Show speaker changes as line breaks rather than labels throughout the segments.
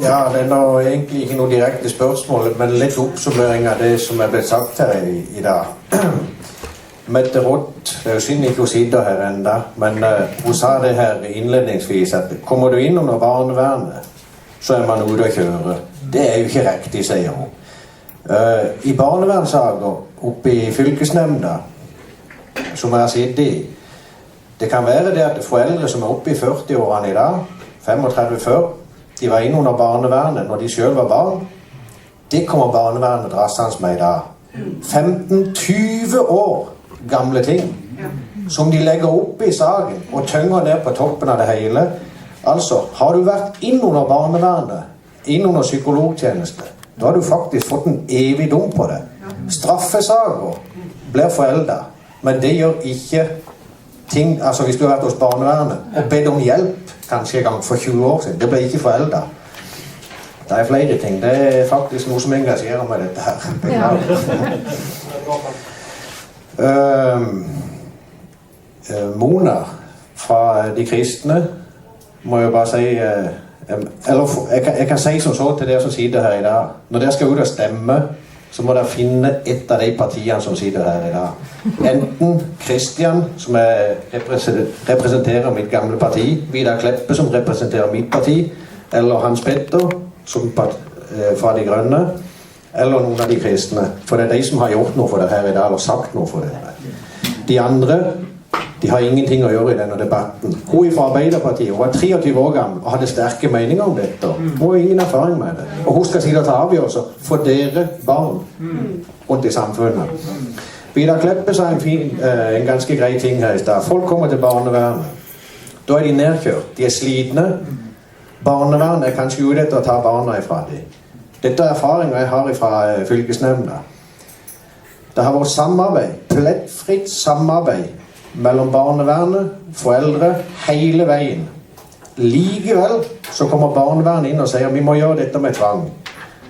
Ja, det er nå egentlig ikke noe direkte spørsmål, men litt oppsummering av det som er blitt sagt her i dag. Mette Roth, det er jo synd ikke hun sitter her enda, men hun sa det her innledningsvis at kommer du inn under barnevernet, så er man ute å kjøre. Det er jo ikke riktig, sier hun. I barnevernssaker oppe i fylkesnemnda, som jeg har sittet i, det kan være det at foreldre som er oppe i 40-årene i dag, 35 før, de var inne under barnevernet når de selv var barn. Det kommer barnevernet drassende med i dag. 15-20 år gamle ting som de legger opp i saken og tynger ned på toppen av det hele. Altså, har du vært inn under barnevernet, inn under psykologtjeneste, da har du faktisk fått en evig dom på det. Straffesaker blir foreldet, men det gjør ikke ting, altså hvis du har vært hos barnevernet og bedt om hjelp kanskje en gang for 20 år siden, det ble ikke foreldet. Det er flere ting, det er faktisk noe som engasjerer meg dette her. Mona fra De Kristne må jeg bare si eller jeg kan si som så til dere som sitter her i dag, når dere skal ut og stemme, så må dere finne et av de partiene som sitter her i dag. Enten Christian, som representerer mitt gamle parti, Vidar Kleppe, som representerer mitt parti, eller Hans Petter, som fra De Grønne, eller noen av De Kristne. For det er de som har gjort noe for dere her i dag, eller sagt noe for dere. De andre, de har ingenting å gjøre i denne debatten. Hun fra Arbeiderpartiet, hun var 23 år gammel og hadde sterke meninger om dette. Hun har ingen erfaring med det. Og hun skal sitte og ta avgjørelser for dere barn rundt i samfunnet. Vidar Kleppe sa en ganske grei ting her i sted. Folk kommer til barnevernet. Da er de nedkjørt. De er slitne. Barnevernet er kanskje ute etter å ta barna ifra dem. Dette er erfaringer jeg har fra fylkesnemnda. Det har vært samarbeid, plettfritt samarbeid mellom barnevernet, foreldre, hele veien. Likevel så kommer barnevernet inn og sier vi må gjøre dette med tvang.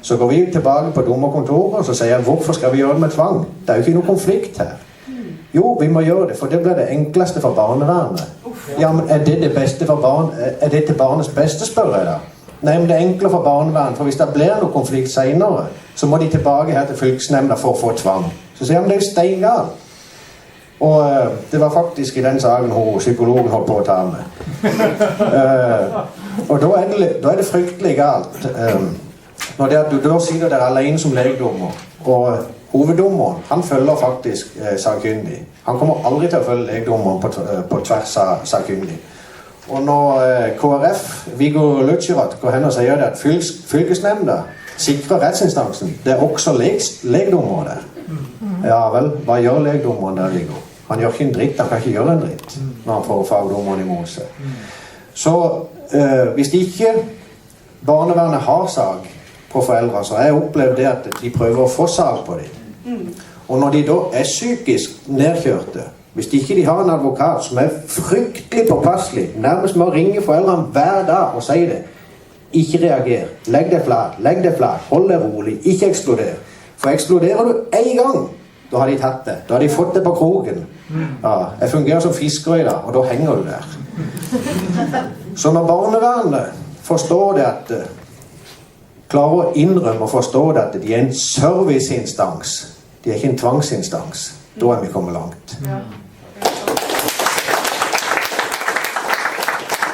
Så går vi tilbake på dommerkontoret og så sier hvorfor skal vi gjøre det med tvang? Det er jo ikke noe konflikt her. Jo, vi må gjøre det, for det blir det enkleste for barnevernet. Ja, men er det det beste for barn? Er det til barnets beste, spør jeg da? Nei, men det er enklere for barnevernet, for hvis det blir noe konflikt senere, så må de tilbake her til fylkesnemnda for å få tvang. Så sier han, det er jo steingalt. Og det var faktisk i den saken hvor psykologen holdt på å ta med. Og da er det fryktelig galt. Når det at du da sitter der alene som legdommer, og hoveddommeren, han følger faktisk sakkyndig. Han kommer aldri til å følge legdommeren på tvers av sakkyndig. Og når KrF, Viggo Lutscherath, går hen og sier det at fylkesnemnda sikrer rettsinstansen, det er også legdommer der. Ja vel, hva gjør legdommeren der, Viggo? Han gjør ikke en dritt, han kan ikke gjøre en dritt når han får fagdommeren imot seg. Så hvis ikke barnevernet har sag på foreldre, så har jeg opplevd det at de prøver å få sag på dem. Og når de da er psykisk nedkjørte, hvis ikke de har en advokat som er fryktelig påpasselig, nærmest med å ringe foreldrene hver dag og si det, ikke reager, legg deg flat, hold deg rolig, ikke eksploder. For eksploderer du en gang, da har de tatt det. Da har de fått det på kroken. Ja, jeg fungerer som fisker i dag, og da henger du der. Så når barnevernet forstår det at klarer å innrømme og forstå det at de er en serviceinstans, de er ikke en tvangsinstans, da er vi kommet langt.